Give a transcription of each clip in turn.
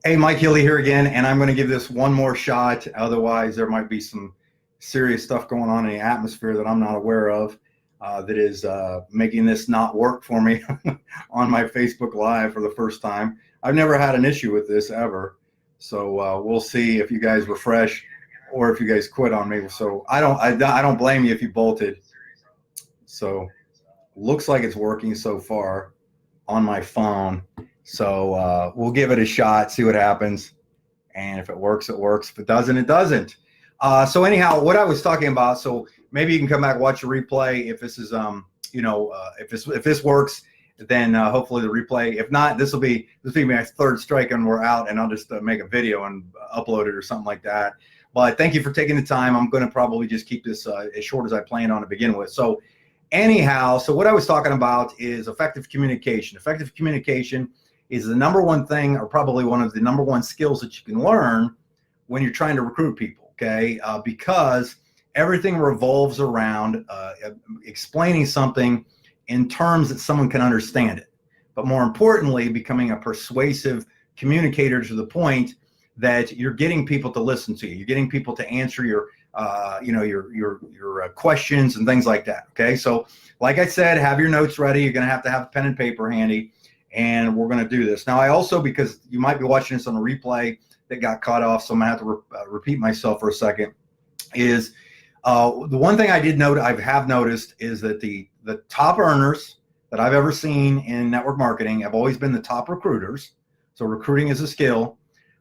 Hey, Mike Healy here again, and I'm going to give this one more shot. Otherwise, there might be some serious stuff going on in the atmosphere that I'm not aware of that is making this not work for me on my Facebook Live for the first time. I've never had an issue with this ever. So we'll see if you guys refresh or if you guys quit on me. So I don't blame you if you bolted. So looks like it's working so far on my phone. So we'll give it a shot, see what happens. And if it works, it works. If it doesn't, it doesn't. So anyhow, what I was talking about, so maybe you can come back, watch the replay. If this is, if this works, then hopefully the replay. If not, this will be my third strike and we're out, and I'll just make a video and upload it or something like that. But thank you for taking the time. I'm going to probably just keep this as short as I planned on to begin with. So anyhow, so what I was talking about is effective communication. Effective communication is the number one thing, or probably one of the number one skills that you can learn when you're trying to recruit people, okay? Because everything revolves around explaining something in terms that someone can understand it. But more importantly, becoming a persuasive communicator to the point that you're getting people to listen to you. You're getting people to answer your questions and things like that, okay? So like I said, have your notes ready. You're gonna have to have a pen and paper handy. And we're going to do this. Now, I also, because you might be watching this on a replay that got cut off, so I'm going to have to repeat myself for a second, is the one thing I have noticed is that the top earners that I've ever seen in network marketing have always been the top recruiters. So recruiting is a skill.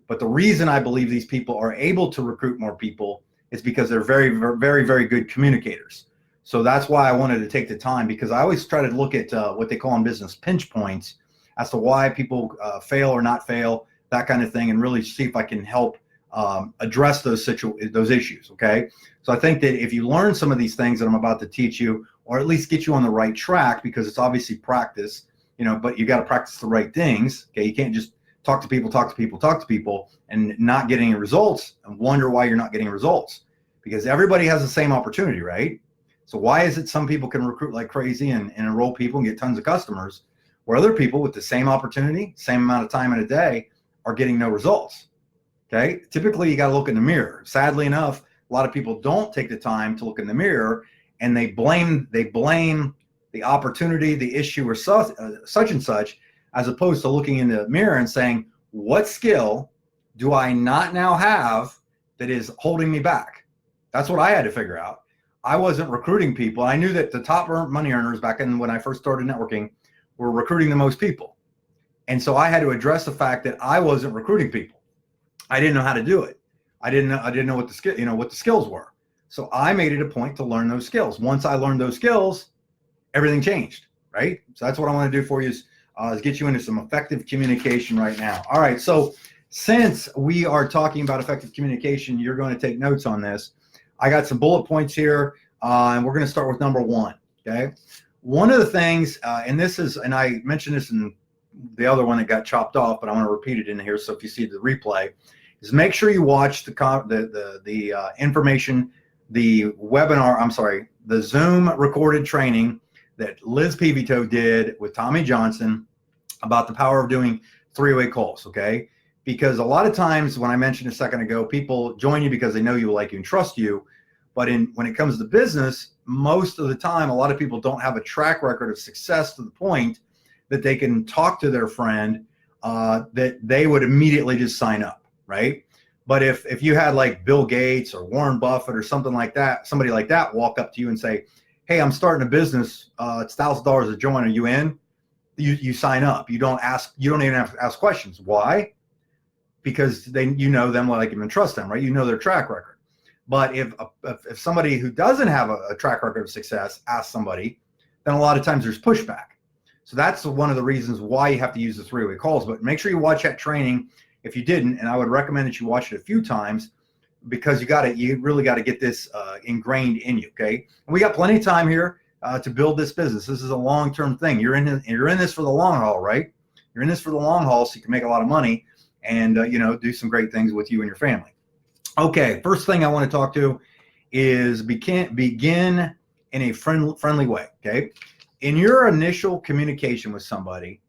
But the reason I believe these people are able to recruit more people is because they're very, very, very good communicators. So that's why I wanted to take the time, because I always try to look at what they call in business pinch points as to why people fail or not fail, that kind of thing, and really see if I can help address those issues, okay? So I think that if you learn some of these things that I'm about to teach you, or at least get you on the right track, because it's obviously practice, but you got to practice the right things, okay? You can't just talk to people, and not get any results and wonder why you're not getting results, because everybody has the same opportunity, right? So why is it some people can recruit like crazy and enroll people and get tons of customers, where other people with the same opportunity, same amount of time in a day, are getting no results, okay? Typically, you got to look in the mirror. Sadly enough, a lot of people don't take the time to look in the mirror, and they blame the opportunity, the issue, or such and such, as opposed to looking in the mirror and saying, what skill do I not now have that is holding me back? That's what I had to figure out. I wasn't recruiting people. I knew that the top money earners back in when I first started networking were recruiting the most people. And so I had to address the fact that I wasn't recruiting people. I didn't know how to do it. I didn't know what the skills were. So I made it a point to learn those skills. Once I learned those skills, everything changed, right? So that's what I want to do for you is get you into some effective communication right now. All right, so since we are talking about effective communication, you're going to take notes on this. I got some bullet points here, and we're going to start with number one, okay? One of the things, and I mentioned this in the other one that got chopped off, but I want to repeat it in here. So if you see the replay, is make sure you watch the information, the Zoom recorded training that Liz Pivito did with Tommy Johnson about the power of doing three-way calls, okay? Because a lot of times, when I mentioned a second ago, people join you because they know you, like you, and trust you. But when it comes to business, most of the time, a lot of people don't have a track record of success to the point that they can talk to their friend that they would immediately just sign up, right? But if you had like Bill Gates or Warren Buffett or something like that, somebody like that walk up to you and say, hey, I'm starting a business, it's $1,000 a join, are you in? You sign up. You don't even have to ask questions. Why? Because you know them, like them, and trust them, right? You know their track record. But if somebody who doesn't have a track record of success asks somebody, then a lot of times there's pushback. So that's one of the reasons why you have to use the three-way calls. But make sure you watch that training if you didn't, and I would recommend that you watch it a few times, because you really got to get this ingrained in you, okay? And we got plenty of time here to build this business. This is a long-term thing. You're in this for the long haul, right? You're in this for the long haul, so you can make a lot of money and do some great things with you and your family. Okay, first thing I want to talk to is begin in a friendly way, okay? In your initial communication with somebody,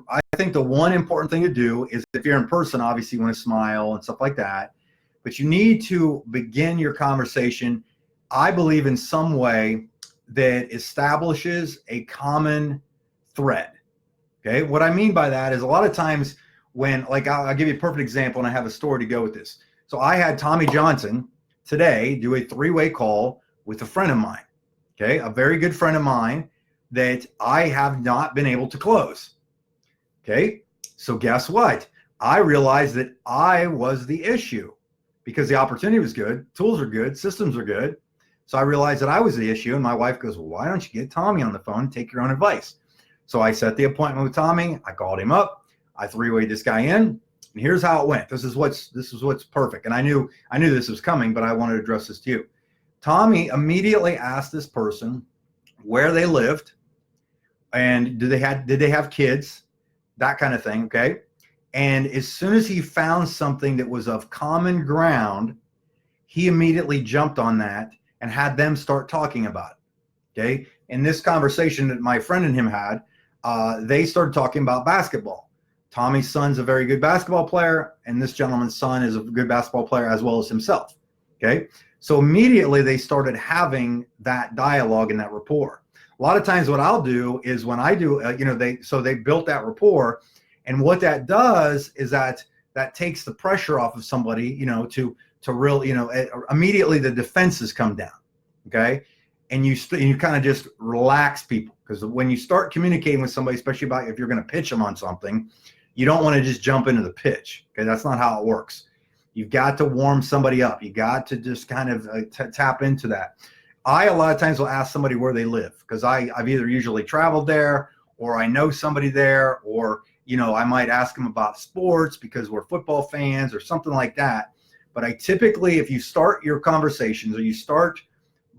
I think the one important thing to do is, if you're in person, obviously you want to smile and stuff like that, but you need to begin your conversation, I believe, in some way that establishes a common thread. Okay. What I mean by that is, a lot of times when, like, I'll give you a perfect example, and I have a story to go with this. So I had Tommy Johnson today do a 3-way call with a friend of mine. Okay. A very good friend of mine that I have not been able to close. Okay. So guess what? I realized that I was the issue, because the opportunity was good. Tools are good. Systems are good. So I realized that I was the issue. And my wife goes, well, why don't you get Tommy on the phone and take your own advice? So I set the appointment with Tommy. I called him up. I 3-wayed this guy in. And here's how it went. This is what's perfect. And I knew this was coming, but I wanted to address this to you. Tommy immediately asked this person where they lived, and did they have kids, that kind of thing. Okay. And as soon as he found something that was of common ground, he immediately jumped on that and had them start talking about it. Okay. In this conversation that my friend and him had, they started talking about basketball. Tommy's son's a very good basketball player, and this gentleman's son is a good basketball player as well as himself. Okay. So immediately they started having that dialogue and that rapport. A lot of times what I'll do is, when I do, they built that rapport. And what that does is that takes the pressure off of somebody, to really, immediately the defenses come down. Okay. And you kind of just relax people, because when you start communicating with somebody, especially about if you're going to pitch them on something, you don't want to just jump into the pitch. Okay. That's not how it works. You've got to warm somebody up. You got to just kind of tap into that. A lot of times will ask somebody where they live, because I've either usually traveled there, or I know somebody there, or, I might ask them about sports because we're football fans or something like that. But I typically, if you start your conversations, or you start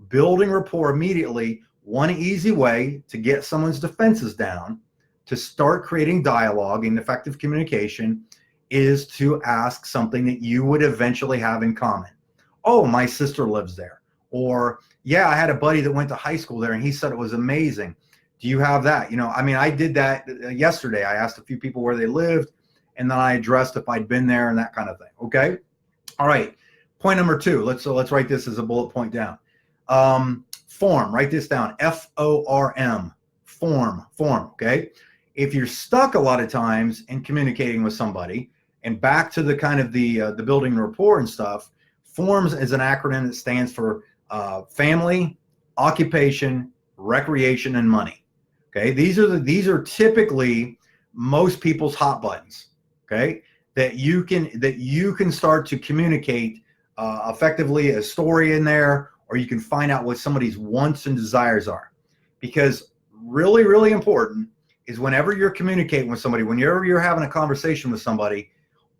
building rapport immediately, one easy way to get someone's defenses down, to start creating dialogue and effective communication, is to ask something that you would eventually have in common. Oh, my sister lives there. Or, yeah, I had a buddy that went to high school there and he said it was amazing. Do you have that? I did that yesterday. I asked a few people where they lived, and then I addressed if I'd been there and that kind of thing. Okay. All right. Point number 2. Let's write this as a bullet point down. Form. Write this down. FORM. Form. Okay. If you're stuck a lot of times in communicating with somebody, and back to the kind of the building rapport and stuff, FORMS is an acronym that stands for family, occupation, recreation, and money. Okay. These are typically most people's hot buttons. Okay. That you can start to communicate effectively a story in there, or you can find out what somebody's wants and desires are. Because really, really important is, whenever you're communicating with somebody, whenever you're having a conversation with somebody,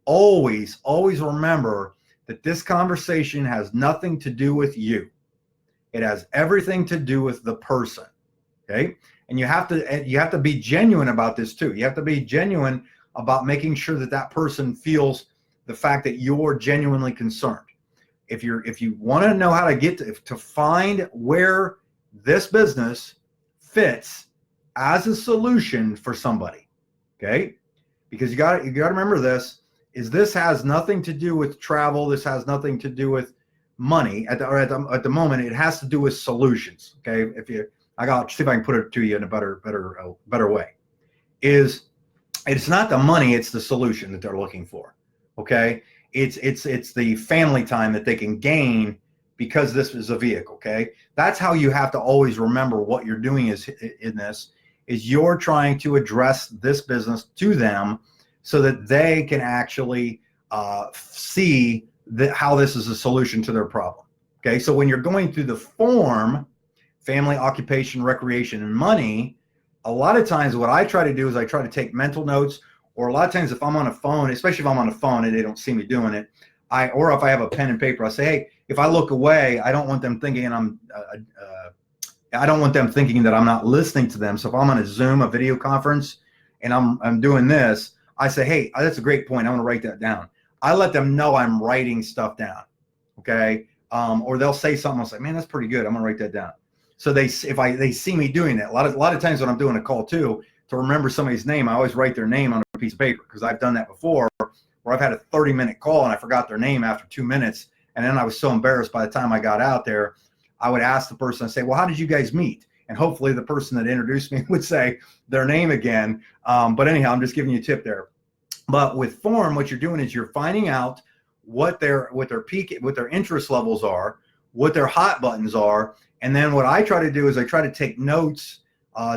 always remember that this conversation has nothing to do with you. It has everything to do with the person. Okay. And you have to be genuine about this too. You have to be genuine about making sure that person feels the fact that you're genuinely concerned. If you want to know how to get to find where this business fits as a solution for somebody, okay? Because you got to remember this has nothing to do with travel. This has nothing to do with money at the moment. It has to do with solutions. Okay, I'll see if I can put it to you in a better way. It's not the money, it's the solution that they're looking for. Okay, it's the family time that they can gain because this is a vehicle. Okay, that's how you have to always remember what you're doing is you're trying to address this business to them, so that they can actually see how this is a solution to their problem. Okay, so when you're going through the form, family, occupation, recreation, and money, a lot of times what I try to do is I try to take mental notes, or a lot of times if I'm on a phone, especially if I'm on a phone and they don't see me doing it, or if I have a pen and paper, I say, hey, if I look away, I don't want them thinking I don't want them thinking that I'm not listening to them. So if I'm on a Zoom, a video conference, and I'm doing this, I say, hey, that's a great point. I want to write that down. I let them know I'm writing stuff down. Okay. Or they'll say something. I'll say, man, that's pretty good. I'm going to write that down. So they see me doing that. A lot of times when I'm doing a call too, to remember somebody's name, I always write their name on a piece of paper, because I've done that before where I've had a 30-minute call and I forgot their name after 2 minutes. And then I was so embarrassed by the time I got out there, I would ask the person, say, well, how did you guys meet? And hopefully the person that introduced me would say their name again. But anyhow, I'm just giving you a tip there. But with form, what you're doing is you're finding out what their interest levels are, what their hot buttons are. And then what I try to do is I try to take notes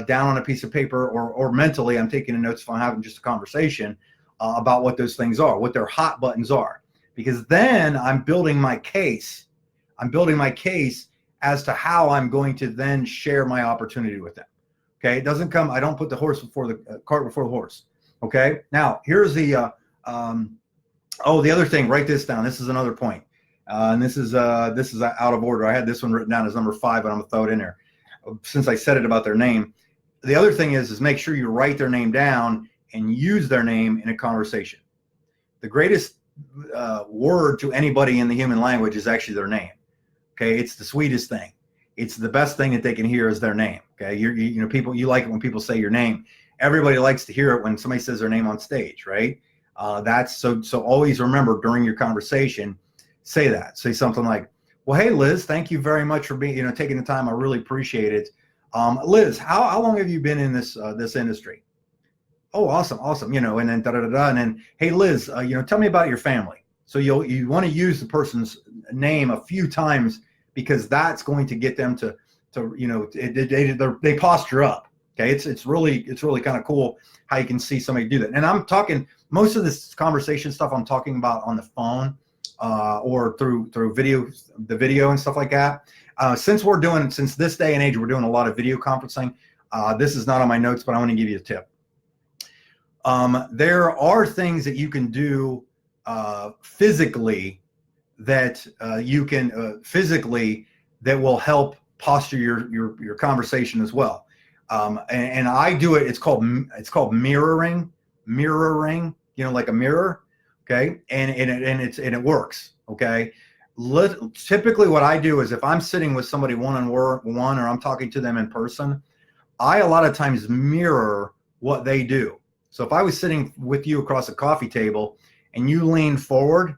down on a piece of paper, or mentally I'm taking notes if I'm having just a conversation about what those things are, what their hot buttons are. Because then I'm building my case. I'm building my case as to how I'm going to then share my opportunity with them. Okay, it doesn't come, I don't put the horse before the cart before the horse. Okay, now here's the, the other thing, write this down. This is another point. And this is out of order. I had this one written down as number 5, but I'm gonna throw it in there since I said it about their name. The other thing is make sure you write their name down and use their name in a conversation. The greatest word to anybody in the human language is actually their name. Okay, it's the sweetest thing. It's the best thing that they can hear is their name. Okay, you know, people, you like it when people say your name. Everybody likes to hear it when somebody says their name on stage, right? That's so always remember during your conversation, say that. Say something like, well, hey, Liz, thank you very much for being, taking the time. I really appreciate it. Liz, how long have you been in this industry? Oh, awesome. And then and then, hey, Liz, tell me about your family. So you want to use the person's name a few times, because that's going to get them to they posture up. Okay, it's really kind of cool how you can see somebody do that. And I'm talking most of this conversation stuff I'm talking about on the phone or through the video and stuff like that. Since this day and age, we're doing a lot of video conferencing. This is not on my notes, but I want to give you a tip. There are things that you can do physically that that will help posture your conversation as well. And I do it. It's called mirroring, like a mirror. Okay. And it works. Okay. Typically what I do is if I'm sitting with somebody one-on-one, or I'm talking to them in person, I a lot of times mirror what they do. So if I was sitting with you across a coffee table and you lean forward,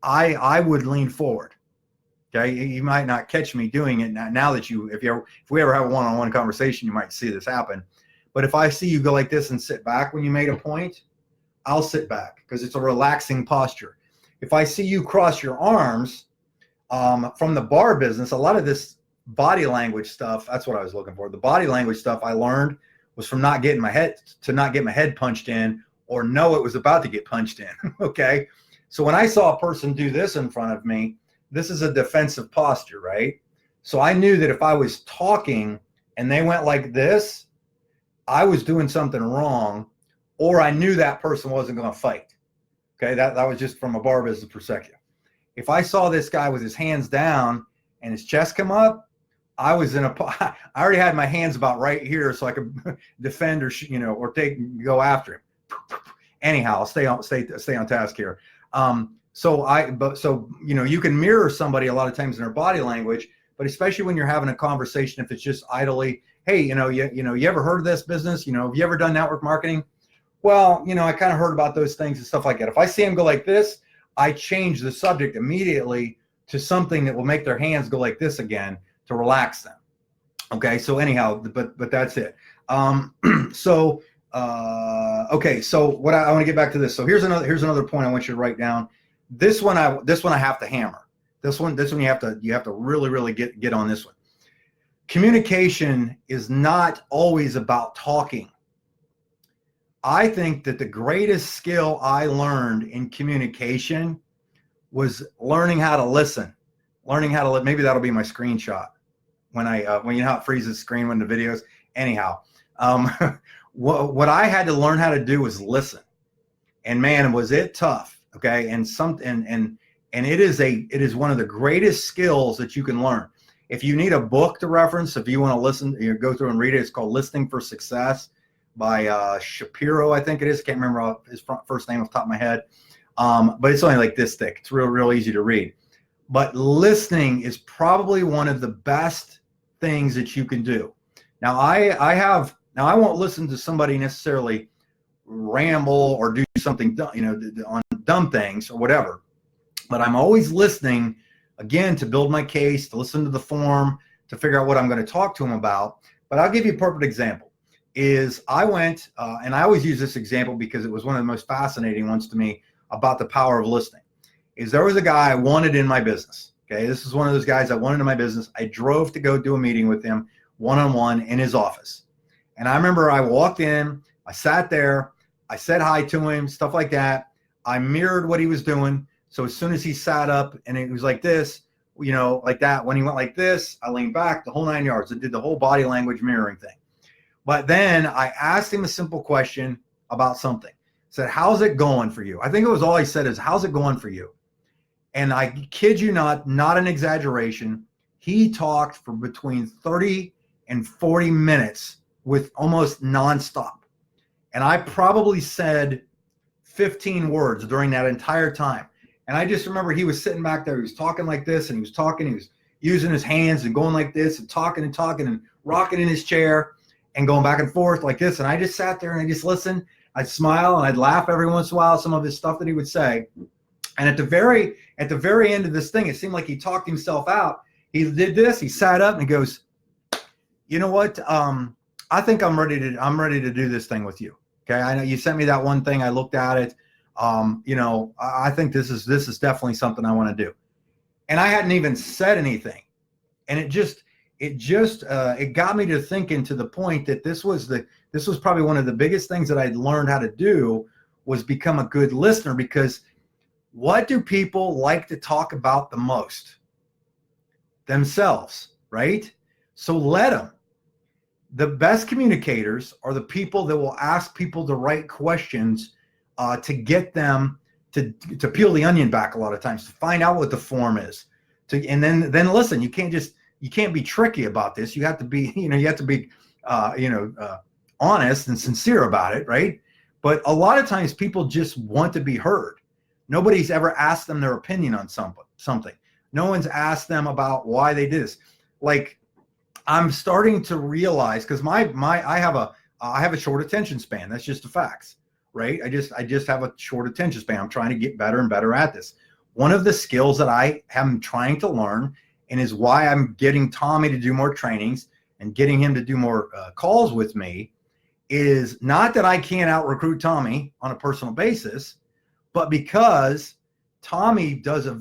I would lean forward. Okay, you might not catch me doing it now that if we ever have a one-on-one conversation, you might see this happen. But if I see you go like this and sit back when you made a point, I'll sit back because it's a relaxing posture. If I see you cross your arms, from the bar business, a lot of this body language stuff, that's what I was looking for. The body language stuff I learned was from not getting my head punched in, or know it was about to get punched in. Okay, so when I saw a person do this in front of me, this is a defensive posture, right? So I knew that if I was talking and they went like this, I was doing something wrong, or I knew that person wasn't going to fight. Okay, that was just from a bar business perspective. If I saw this guy with his hands down and his chest come up, I already had my hands about right here, so I could defend or go after him. Anyhow, I'll stay on task here. You can mirror somebody a lot of times in their body language, but especially when you're having a conversation, if it's just idly, hey, you ever heard of this business? Have you ever done network marketing? Well, I kind of heard about those things and stuff like that. If I see them go like this, I change the subject immediately to something that will make their hands go like this again to relax them. Okay, so anyhow, but that's it. Okay, so what I want to get back to this. So here's another point I want you to write down. This one I have to hammer. This one you have to really get on this one. Communication is not always about talking. I think that the greatest skill I learned in communication was learning how to listen. Maybe that'll be my screenshot when you know how it freezes the screen when the videos. Anyhow, what I had to learn how to do was listen, and man, was it tough. Okay, and it is one of the greatest skills that you can learn. If you need a book to reference, if you want to listen, go through and read it. It's called Listening for Success by Shapiro, I think it is. Can't remember his first name off the top of my head, but it's only like this thick. It's real easy to read. But listening is probably one of the best things that you can do. Now, I have Now, I won't listen to somebody necessarily ramble or do something, on dumb things or whatever, but I'm always listening, again, to build my case, to listen to the form, to figure out what I'm going to talk to them about. But I'll give you a perfect example. Is I went, and I always use this example because it was one of the most fascinating ones to me about the power of listening, is there was a guy I wanted in my business. Okay, this is one of those guys I wanted in my business. I drove to go do a meeting with him one-on-one in his office. And I remember I walked in, I sat there, I said hi to him, stuff like that. I mirrored what he was doing. So as soon as he sat up and it was like this, like that, when he went like this, I leaned back the whole 9 yards. I did the whole body language mirroring thing. But then I asked him a simple question about something. I said, how's it going for you? I think it was all he said is, how's it going for you? And I kid you not an exaggeration, he talked for between 30 and 40 minutes with almost nonstop. And I probably said 15 words during that entire time. And I just remember he was sitting back there, he was talking like this, and he was talking, he was using his hands and going like this and talking and rocking in his chair and going back and forth like this. And I just sat there and I just listened. I'd smile and I'd laugh every once in a while at some of his stuff that he would say. And at the very end of this thing, it seemed like he talked himself out. He did this, he sat up and he goes, you know what? I think I'm ready to do this thing with you. Okay. I know you sent me that one thing. I looked at it. I think this is definitely something I want to do. And I hadn't even said anything. And it got me to thinking, to the point that this was probably one of the biggest things that I'd learned how to do, was become a good listener. Because what do people like to talk about the most? Themselves, right? So let them. The best communicators are the people that will ask people the right questions to get them to peel the onion back a lot of times, to find out what the form is. And then listen, you can't be tricky about this. You have to be, honest and sincere about it, right? But a lot of times people just want to be heard. Nobody's ever asked them their opinion on something. No one's asked them about why they did this. Like, I'm starting to realize, because I have a short attention span. That's just the facts, right? I just have a short attention span. I'm trying to get better and better at this. One of the skills that I am trying to learn, and is why I'm getting Tommy to do more trainings and getting him to do more calls with me, is not that I can't out recruit Tommy on a personal basis, but because Tommy does a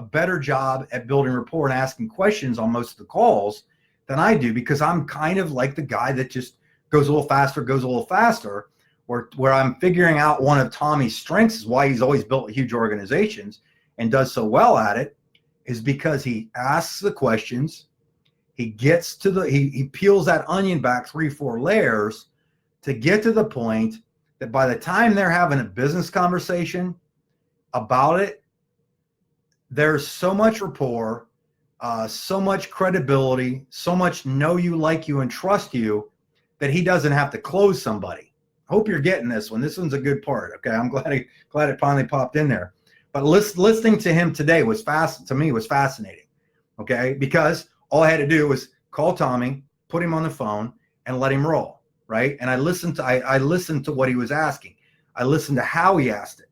better job at building rapport and asking questions on most of the calls than I do, because I'm kind of like the guy that just goes a little faster, where I'm figuring out one of Tommy's strengths, is why he's always built huge organizations and does so well at it, is because he asks the questions, he gets to he peels that onion back 3-4 layers to get to the point that by the time they're having a business conversation about it, there's so much rapport, so much credibility, so much know you, like you, and trust you, that he doesn't have to close somebody. I hope you're getting this one. This one's a good part. Okay, I'm glad it finally popped in there. But listening to him today was fascinating. Okay, because all I had to do was call Tommy, put him on the phone, and let him roll. Right, and I listened to what he was asking. I listened to how he asked it.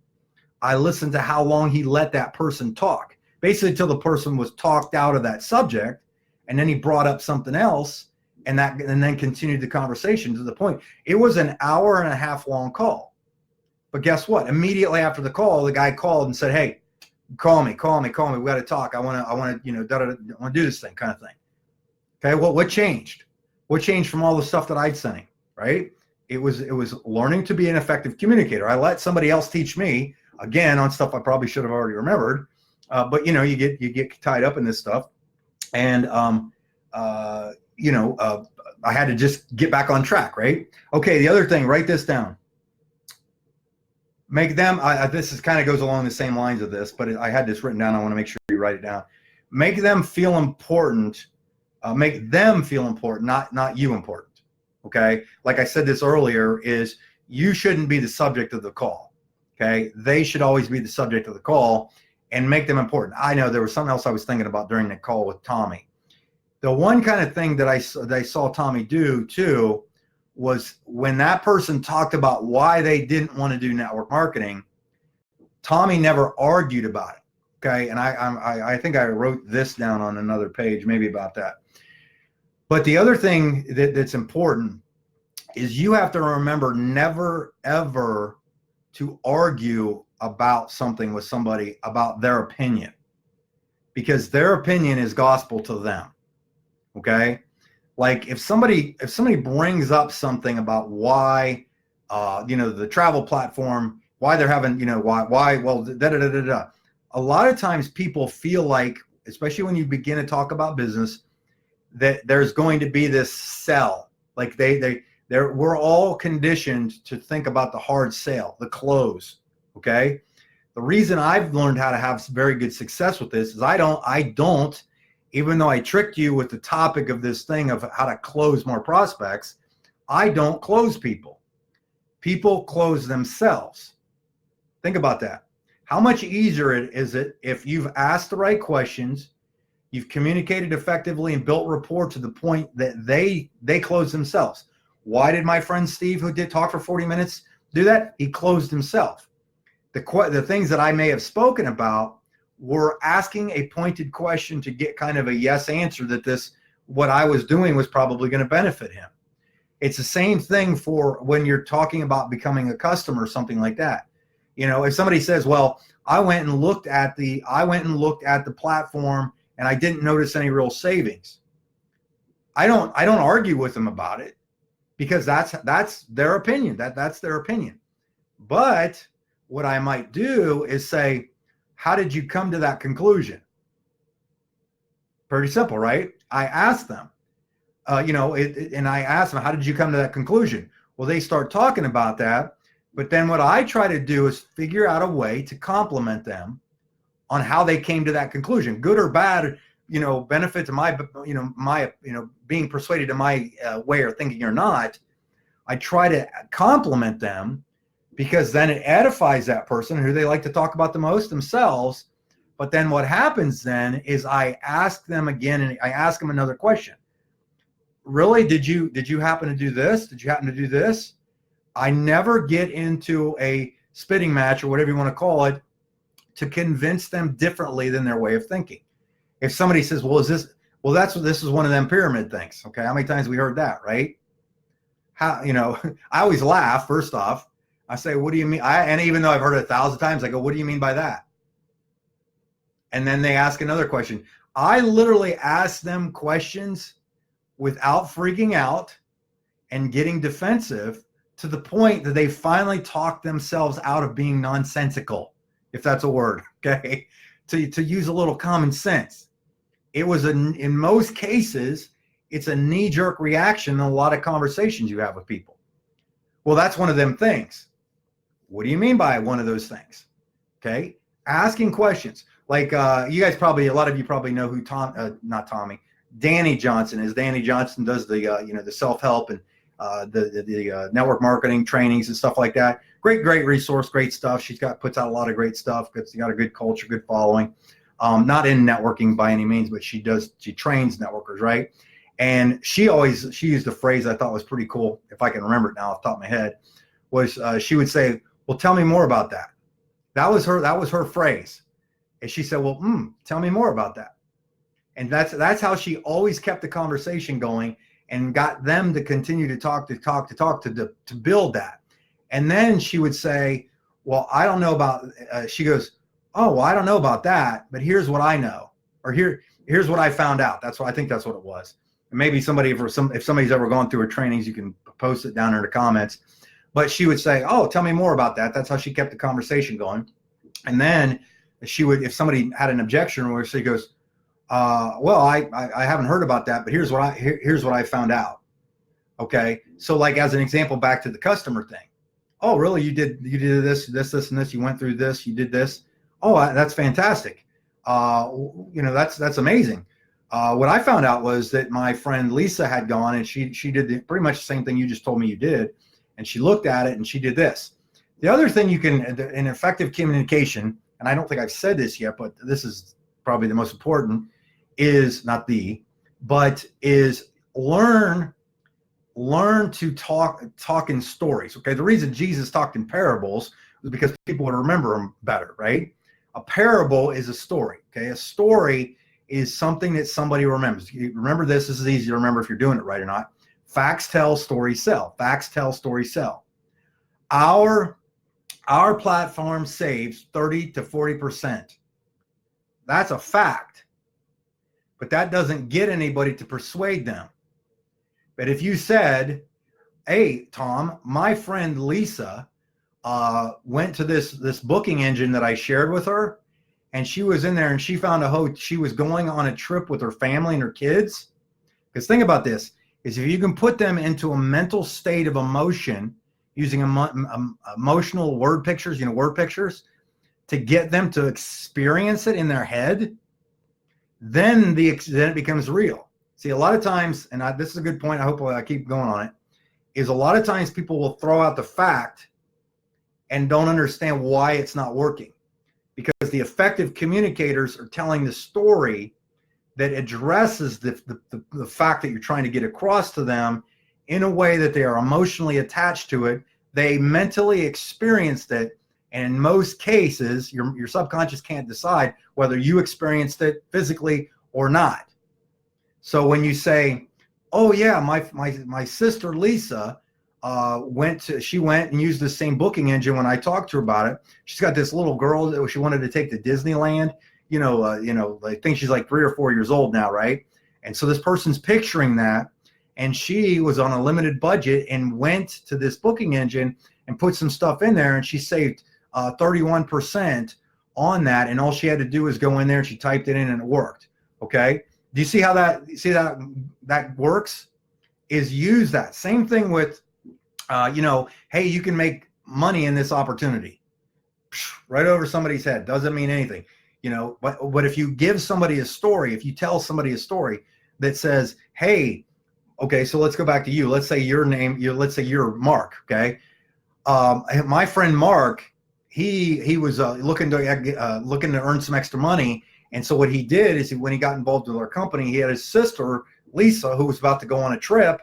I listened to how long he let that person talk, basically until the person was talked out of that subject, and then he brought up something else, and then continued the conversation to the point. It was an 1.5 hour long call. But guess what? Immediately after the call, the guy called and said, "Hey, call me. We got to talk. I want to do this thing," kind of thing. Okay, well, what changed? What changed from all the stuff that I'd sent him? Right? It was learning to be an effective communicator. I let somebody else teach me, again, on stuff I probably should have already remembered. But you get tied up in this stuff, and I had to just get back on track. Right? Okay. The other thing, write this down. Make them. This is kind of goes along the same lines of this, but I had this written down. I want to make sure you write it down. Make them feel important. Make them feel important, not you important. Okay, like I said this earlier, is you shouldn't be the subject of the call. Okay, they should always be the subject of the call, and make them important. I know there was something else I was thinking about during the call with Tommy. The one kind of thing that I saw Tommy do too was when that person talked about why they didn't want to do network marketing, Tommy never argued about it. Okay. And I think I wrote this down on another page, maybe about that. But the other thing that's important is you have to remember never, ever to argue about something with somebody about their opinion, because their opinion is gospel to them. Okay. Like if somebody brings up something about why, the travel platform, why they're having, well, a lot of times people feel like, especially when you begin to talk about business, that there's going to be this sell. Like we're all conditioned to think about the hard sale, the close. Okay. The reason I've learned how to have very good success with this is I don't, even though I tricked you with the topic of this thing of how to close more prospects, I don't close people. People close themselves. Think about that. How much easier is it if you've asked the right questions, you've communicated effectively and built rapport to the point that they close themselves. Why did my friend Steve, who did talk for 40 minutes, do that? He closed himself. The things that I may have spoken about were asking a pointed question to get kind of a yes answer that what I was doing was probably going to benefit him. It's the same thing for when you're talking about becoming a customer or something like that. If somebody says, well, I went and looked at the platform and I didn't notice any real savings. I don't argue with them about it, because that's their opinion. That's their opinion. But what I might do is say, how did you come to that conclusion? Pretty simple, right? I asked them, and I asked them, how did you come to that conclusion? Well, they start talking about that. But then what I try to do is figure out a way to compliment them on how they came to that conclusion, good or bad, benefit to my being persuaded to my way of thinking or not. I try to compliment them, because then it edifies that person who they like to talk about the most themselves. But then what happens then is I ask them again, and I ask them another question. Really, did you happen to do this? Did you happen to do this? I never get into a spitting match or whatever you want to call it to convince them differently than their way of thinking. If somebody says, this is one of them pyramid things. Okay. How many times have we heard that, right? I always laugh. First off, I say, what do you mean? And even though I've heard it 1,000 times, I go, what do you mean by that? And then they ask another question. I literally ask them questions without freaking out and getting defensive, to the point that they finally talk themselves out of being nonsensical, if that's a word, okay? To use a little common sense. It was in most cases, it's a knee-jerk reaction in a lot of conversations you have with people. Well, that's one of them things. What do you mean by one of those things? Okay, asking questions. Like you guys probably, a lot of you probably know who Danny Johnson is. Danny Johnson does the self-help and the network marketing trainings and stuff like that. Great resource, great stuff. She puts out a lot of great stuff. She's got a good culture, good following. Not in networking by any means, but she trains networkers, right? And she used a phrase I thought was pretty cool, if I can remember it now off the top of my head, was she would say, well, tell me more about that. That was her phrase. And she said, well, tell me more about that. And that's how she always kept the conversation going and got them to continue to talk to build that. And then she would say, well, I don't know about, she goes, oh, well, I don't know about that, but here's what I know, or here's what I found out. I think that's what it was. And maybe if somebody's ever gone through her trainings, you can post it down in the comments. But she would say, oh, tell me more about that. That's how she kept the conversation going. And then she would, if somebody had an objection, where she goes, well, I haven't heard about that, but here's what I found out. Okay. So like, as an example, back to the customer thing. Oh, really? You did this, and this, you went through this, you did this. Oh, that's fantastic. That's amazing. What I found out was that my friend Lisa had gone and she did pretty much the same thing you just told me you did. And she looked at it and she did this. The other thing in effective communication, and I don't think I've said this yet, but this is probably the most important, is learn learn to talk in stories. Okay, the reason Jesus talked in parables was because people would remember them better, right? A parable is a story. Okay, a story is something that somebody remembers. You remember this. This is easy to remember if you're doing it right or not. Facts tell, stories sell. Facts tell, stories sell. Our platform saves 30 to 40%. That's a fact, but that doesn't get anybody to persuade them. But if you said, hey, Tom, my friend Lisa went to this booking engine that I shared with her, and she was in there and she found she was going on a trip with her family and her kids. Because think about this, is if you can put them into a mental state of emotion using emotional word pictures, word pictures, to get them to experience it in their head, then it becomes real. See, a lot of times, and this is a good point, I hope I keep going on it, is a lot of times people will throw out the fact and don't understand why it's not working. Because the effective communicators are telling the story that addresses the fact that you're trying to get across to them in a way that they are emotionally attached to it. They mentally experienced it. And in most cases, your subconscious can't decide whether you experienced it physically or not. So when you say, oh yeah, my sister Lisa went and used the same booking engine when I talked to her about it. She's got this little girl that she wanted to take to Disneyland. I think she's like 3 or 4 years old now, right? And so this person's picturing that, and she was on a limited budget and went to this booking engine and put some stuff in there, and she saved 31% on that. And all she had to do was go in there and she typed it in and it worked. Okay. Do you see how that works? Is use that same thing with, hey, you can make money in this opportunity. Right over somebody's head. Doesn't mean anything, but if you give somebody a story, if you tell somebody a story that says, hey, okay, so let's go back to you. Let's say your name, let's say you're Mark. Okay. My friend Mark, he was looking to earn some extra money. And so what he did is when he got involved with our company, he had his sister, Lisa, who was about to go on a trip,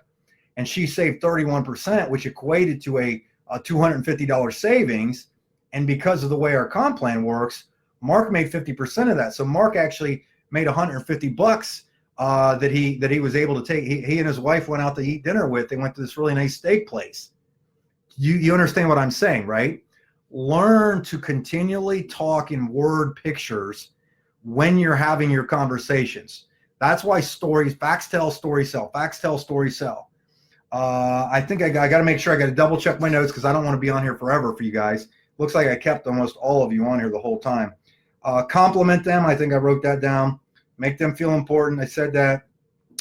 and she saved 31%, which equated to a $250 savings. And because of the way our comp plan works, Mark made 50% of that. So Mark actually made $150 that he was able to take. He and his wife went out to eat dinner with. They went to this really nice steak place. You understand what I'm saying, right? Learn to continually talk in word pictures when you're having your conversations. That's why facts tell, stories sell. Facts tell, stories sell. I think I got to make sure I got to double check my notes because I don't want to be on here forever for you guys. Looks like I kept almost all of you on here the whole time. Compliment them. I think I wrote that down. Make them feel important. I said that.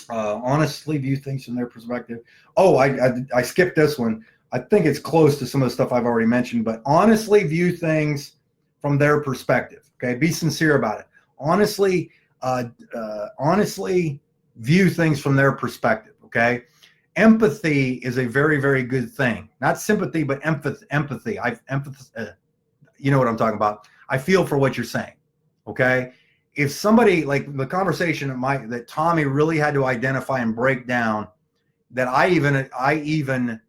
Honestly view things from their perspective. Oh, I skipped this one. I think it's close to some of the stuff I've already mentioned, but honestly view things from their perspective. Okay, be sincere about it. Honestly view things from their perspective. Okay, empathy is a very, very good thing. Not sympathy, but empathy. You know what I'm talking about. I feel for what you're saying. Okay, if somebody, like the conversation that Tommy really had to identify and break down, that I even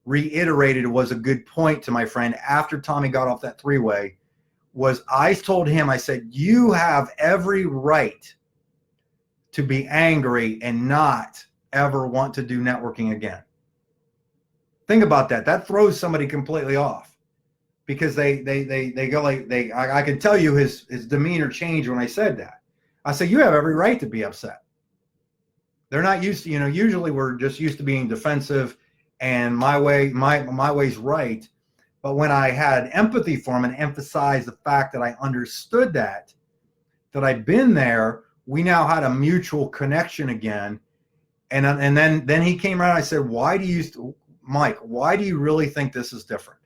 reiterated was a good point to my friend after Tommy got off that three-way, was I told him, I said, you have every right to be angry and not ever want to do networking again. Think about that. That throws somebody completely off because they go like, I can tell you his demeanor changed when I said that. I said, you have every right to be upset. They're not used to, usually we're just used to being defensive and my way's right. But when I had empathy for him and emphasized the fact that I understood that I'd been there, we now had a mutual connection again. And then he came around. I said, Mike, why do you really think this is different?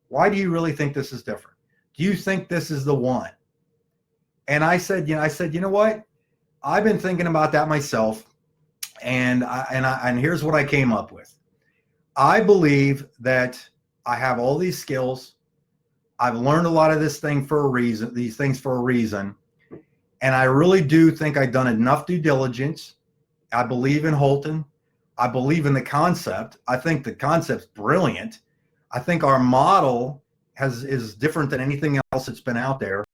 Why do you really think this is different? Do you think this is the one? And I said, you know what? I've been thinking about that myself. And here's what I came up with. I believe that I have all these skills. I've learned a lot of these things for a reason. And I really do think I've done enough due diligence. I believe in Holton. I believe in the concept. I think the concept's brilliant. I think our model is different than anything else that's been out there.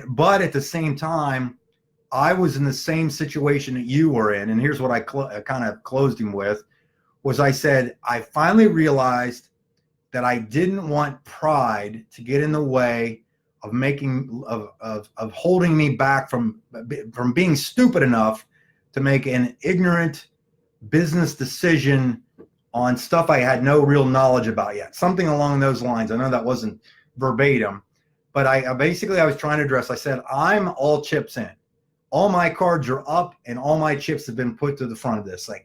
But at the same time, I was in the same situation that you were in. And here's what I kind of closed him with, was I said, I finally realized that I didn't want pride to get in the way of of holding me back from being stupid enough to make an ignorant business decision on stuff I had no real knowledge about yet. Something along those lines. I know that wasn't verbatim, but I basically, I was trying to address, I said, I'm all chips in. All my cards are up and all my chips have been put to the front of this thing.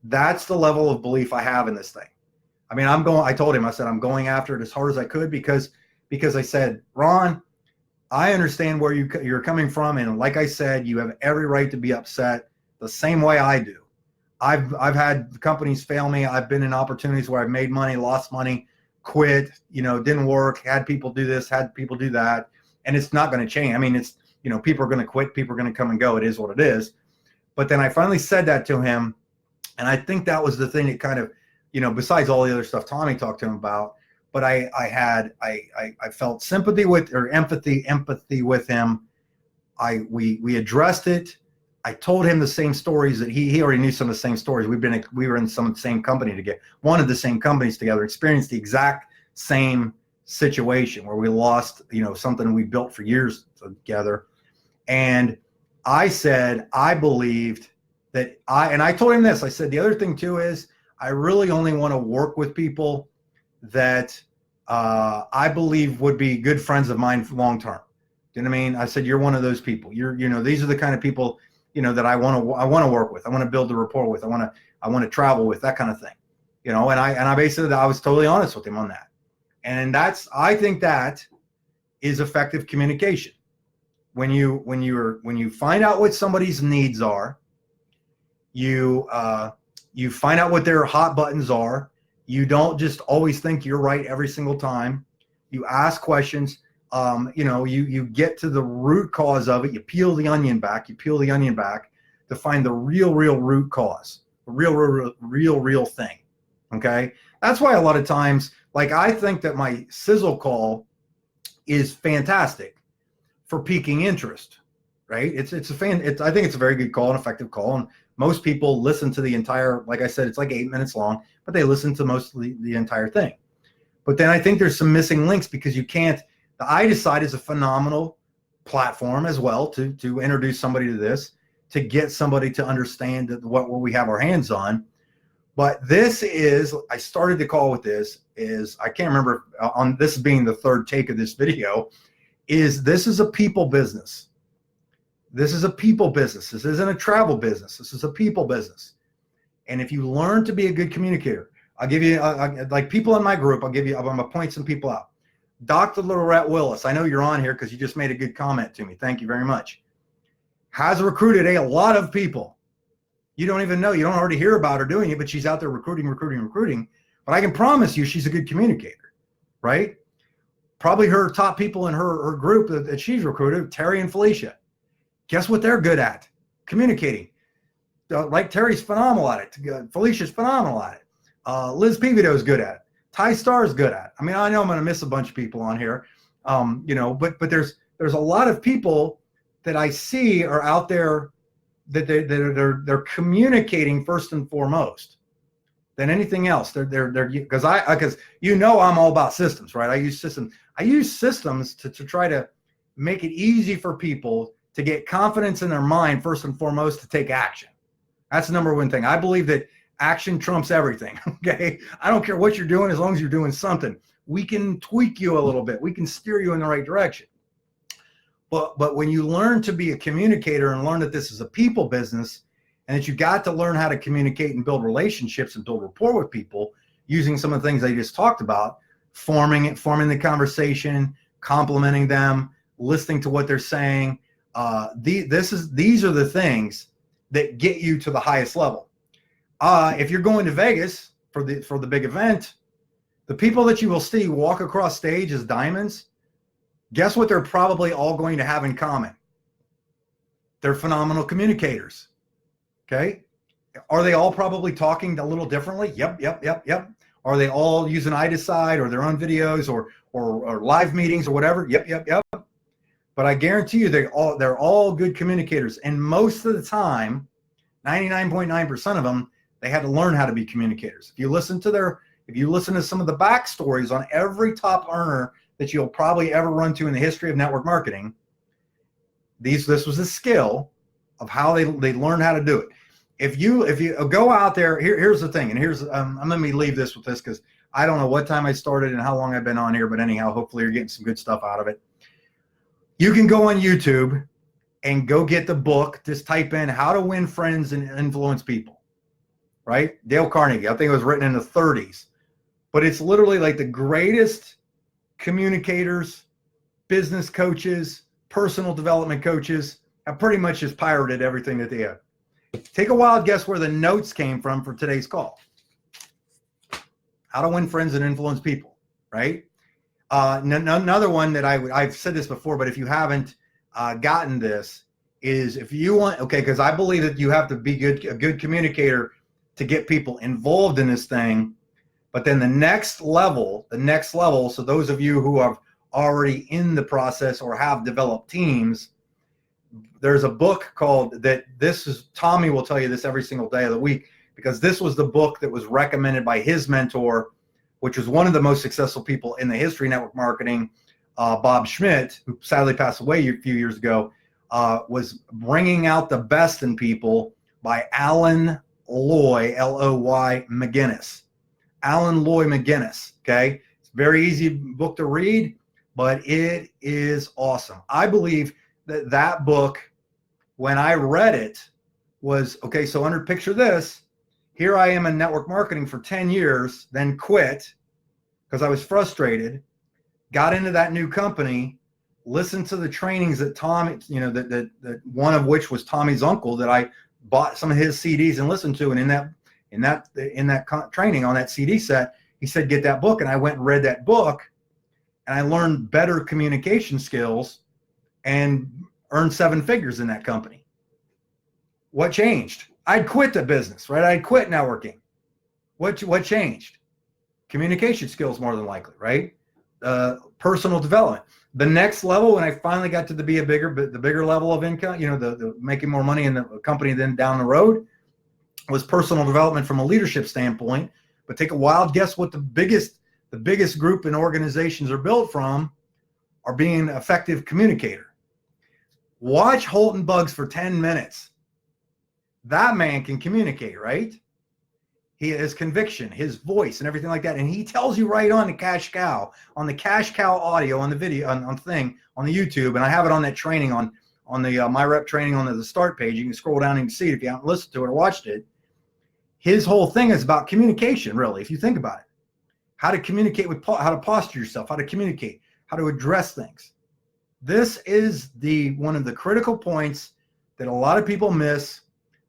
That's the level of belief I have in this thing. I mean, I told him, I said, I'm going after it as hard as I could because I said, Ron, I understand where you're coming from. And like I said, you have every right to be upset the same way I do. I've had companies fail me. I've been in opportunities where I've made money, lost money, quit, didn't work, had people do this, had people do that. And it's not going to change. I mean, it's, people are going to quit, people are going to come and go. It is what it is. But then I finally said that to him. And I think that was the thing that kind of, besides all the other stuff Tommy talked to him about, but I felt sympathy with, or empathy with him. We addressed it. I told him the same stories that he already knew some of the same stories. We were in some of the same company together, one of the same companies together, experienced the exact same situation where we lost, something we built for years together. And I said, I believed that I told him this, I said, the other thing too is I really only want to work with people that I believe would be good friends of mine long term. You know what I mean? I said, you're one of those people. These are the kind of people, that I want to work with. I want to build a rapport with. I want to travel with, that kind of thing. And I basically, I was totally honest with him on that. And I think that is effective communication. When you find out what somebody's needs are, you find out what their hot buttons are. You don't just always think you're right every single time. You ask questions. You get to the root cause of it. You peel the onion back to find the real root cause, the real thing. Okay. That's why a lot of times, like, I think that my sizzle call is fantastic for piquing interest, right? I think it's a very good call, an effective call. And most people listen to the entire, like I said, it's like 8 minutes long, but they listen to mostly the entire thing. But then I think there's some missing links because you can't. The iDecide is a phenomenal platform as well to introduce somebody to this, to get somebody to understand that what we have our hands on. But I started the call with this, I can't remember on this being the third take of this video, this is a people business. This is a people business. This isn't a travel business. This is a people business. And if you learn to be a good communicator, I'll give you, like people in my group, I'm going to point some people out. Dr. Lorette Willis, I know you're on here because you just made a good comment to me. Thank you very much. Has recruited a lot of people. You don't even know. You don't already hear about her doing it, but she's out there recruiting. But I can promise you she's a good communicator, right? Probably her top people in her group that she's recruited, Terry and Felicia. Guess what they're good at? Communicating. Like Terry's phenomenal at it. Felicia's phenomenal at it. Liz Pivito's good at it. Ty Starr's good at it. I mean, I know I'm going to miss a bunch of people on here, but there's a lot of people that I see are out there that they're communicating first and foremost than anything else. They're because I'm all about systems, right? I use systems to try to make it easy for people to get confidence in their mind first and foremost to take action. That's the number one thing. I believe that action trumps everything. Okay. I don't care what you're doing as long as you're doing something. We can tweak you a little bit. We can steer you in the right direction. But when you learn to be a communicator and learn that this is a people business and that you got to learn how to communicate and build relationships and build rapport with people using some of the things I just talked about, forming the conversation, complimenting them, listening to what they're saying. These are the things that get you to the highest level. If you're going to Vegas for the big event, the people that you will see walk across stage as diamonds, guess what they're probably all going to have in common? They're phenomenal communicators. Okay? Are they all probably talking a little differently? Yep. Are they all using iDecide or their own videos or live meetings or whatever? Yep. But I guarantee you they're all good communicators. And most of the time, 99.9% of them, they had to learn how to be communicators. If you listen to some of the backstories on every top earner that you'll probably ever run to in the history of network marketing, this was a skill of how they learned how to do it. If you go out there, here's the thing, and here's let me leave this with this because I don't know what time I started and how long I've been on here, but anyhow, hopefully you're getting some good stuff out of it. You can go on YouTube and go get the book. Just type in "How to Win Friends and Influence People." Right? Dale Carnegie. I think it was written in the 30s, but it's literally like the greatest communicators, business coaches, personal development coaches have pretty much just pirated everything that they have. Take a wild guess where the notes came from for today's call. How to Win Friends and Influence People, right? Another one that I've said this before, but if you haven't gotten this, is if you want, because I believe that you have to be a good communicator to get people involved in this thing. But then the next level, so those of you who are already in the process or have developed teams, there's a book called Tommy will tell you this every single day of the week, because this was the book that was recommended by his mentor, which was one of the most successful people in the history of network marketing, Bob Schmidt, who sadly passed away a few years ago, was Bringing Out the Best in People by Alan Loy, L-O-Y McGinnis. Alan Loy McGinnis, okay? It's a very easy book to read, but it is awesome. I believe that book, when I read it, was, so picture this. Here I am in network marketing for 10 years, then quit because I was frustrated, got into that new company, listened to the trainings that Tommy, that one of which was Tommy's uncle, that I bought some of his CDs and listened to. And in that training on that CD set, he said, get that book. And I went and read that book, and I learned better communication skills and earned 7 figures in that company. What changed? I'd quit the business, right? I'd quit networking. What changed? Communication skills, more than likely, right? Personal development. The next level, when I finally got to the bigger level of income, the making more money in the company then down the road, was personal development from a leadership standpoint. But take a wild guess what the biggest group in organizations are built from are being an effective communicator. Watch Holton Buggs for 10 minutes. That man can communicate, right? He has conviction, his voice, and everything like that. And he tells you right on the cash cow audio, on the video, on the YouTube. And I have it on that training on the My Rep training on the start page. You can scroll down and see it if you haven't listened to it or watched it. His whole thing is about communication, really, if you think about it. How to communicate how to posture yourself, how to communicate, how to address things. This is one of the critical points that a lot of people miss.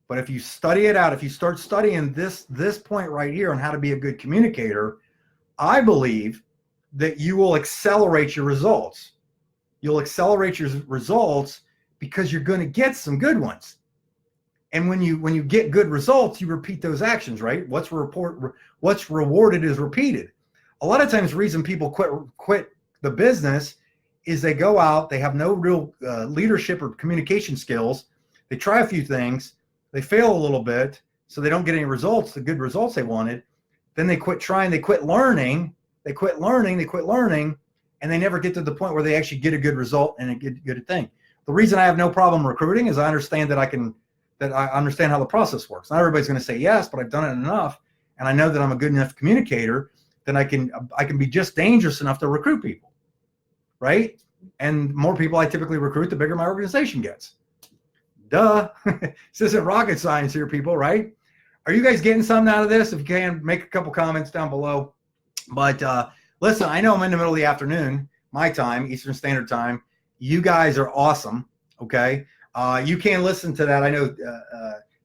But if you study it out, if you start studying this point right here on how to be a good communicator, I believe that you will accelerate your results. You'll accelerate your results because you're going to get some good ones. And when you get good results, you repeat those actions, right? What's rewarded is repeated. A lot of times the reason people quit the business is they go out, they have no real leadership or communication skills. They try a few things. They fail a little bit, so they don't get any results, the good results they wanted. Then they quit trying, they quit learning, and they never get to the point where they actually get a good result and a good thing. The reason I have no problem recruiting is I understand that I understand how the process works. Not everybody's going to say yes, but I've done it enough, and I know that I'm a good enough communicator that I can be just dangerous enough to recruit people, right? And more people I typically recruit, the bigger my organization gets. Duh. This isn't rocket science here, people, right? Are you guys getting something out of this? If you can, make a couple comments down below. But listen, I know I'm in the middle of the afternoon, my time, Eastern Standard Time. You guys are awesome, okay? You can listen to that. I know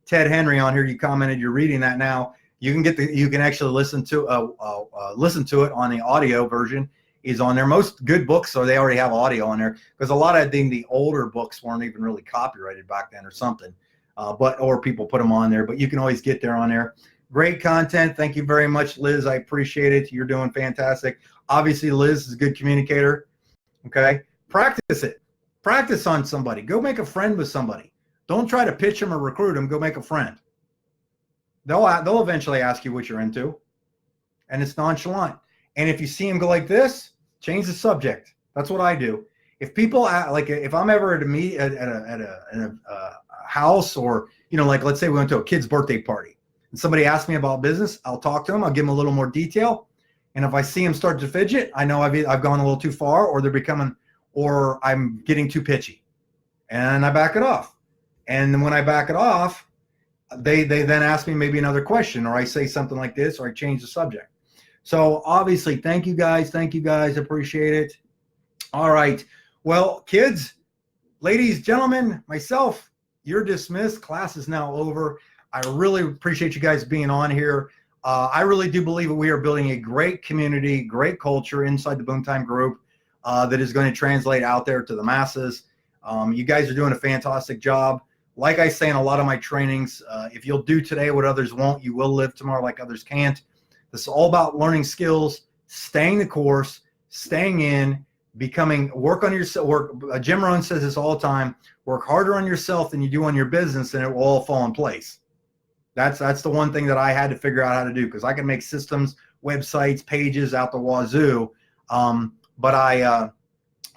Ted Henry on here, you commented, you're reading that now. You can actually listen to it on the audio version. Is on there. Most good books, so they already have audio on there, because a lot of the older books weren't even really copyrighted back then or something. or people put them on there, but you can always get there on there. Great content. Thank you very much, Liz. I appreciate it. You're doing fantastic. Obviously, Liz is a good communicator. Okay. Practice it. Practice on somebody. Go make a friend with somebody. Don't try to pitch them or recruit them. Go make a friend. They'll eventually ask you what you're into, and it's nonchalant. And if you see them go like this, change the subject. That's what I do. If people like, if I'm ever at a house, or like let's say we went to a kid's birthday party and somebody asked me about business, I'll talk to them. I'll give them a little more detail. And if I see them start to fidget, I know I've gone a little too far, or they're becoming, or I'm getting too pitchy, and I back it off. And then when I back it off, they then ask me maybe another question, or I say something like this, or I change the subject. So obviously, thank you guys. Appreciate it. All right. Well, kids, ladies, gentlemen, myself, you're dismissed. Class is now over. I really appreciate you guys being on here. I really do believe that we are building a great community, great culture inside the Boom Time group that is going to translate out there to the masses. You guys are doing a fantastic job. Like I say in a lot of my trainings, if you'll do today what others won't, you will live tomorrow like others can't. This is all about learning skills, staying the course, staying in, work on yourself. Jim Rohn says this all the time, work harder on yourself than you do on your business, and it will all fall in place. That's the one thing that I had to figure out how to do, because I can make systems, websites, pages out the wazoo. But I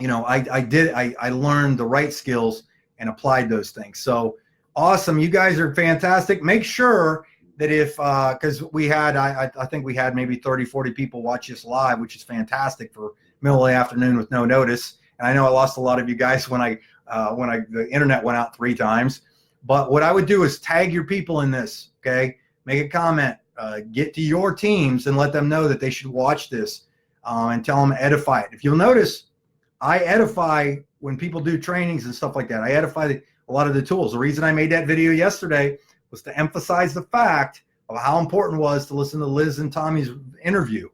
learned the right skills and applied those things. So awesome. You guys are fantastic. Make sure that because we had, I think we had maybe 30, 40 people watch this live, which is fantastic for middle of the afternoon with no notice. And I know I lost a lot of you guys when the internet went out 3 times. But what I would do is tag your people in this, okay? Make a comment, get to your teams and let them know that they should watch this, and tell them, edify it. If you'll notice, I edify when people do trainings and stuff like that. I edify a lot of the tools. The reason I made that video yesterday was to emphasize the fact of how important it was to listen to Liz and Tommy's interview,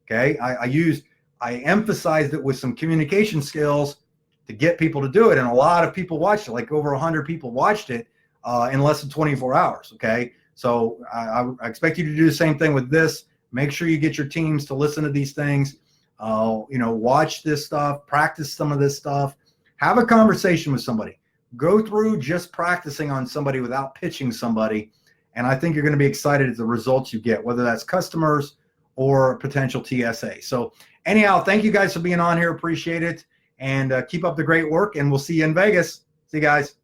okay? I emphasized it with some communication skills to get people to do it, and a lot of people watched it. Like over 100 people watched it in less than 24 hours, okay? So I expect you to do the same thing with this. Make sure you get your teams to listen to these things. Watch this stuff, practice some of this stuff, have a conversation with somebody. Go through just practicing on somebody without pitching somebody, and I think you're going to be excited at the results you get, whether that's customers or potential TSA. So anyhow, thank you guys for being on here. Appreciate it, and keep up the great work, and we'll see you in Vegas. See you guys.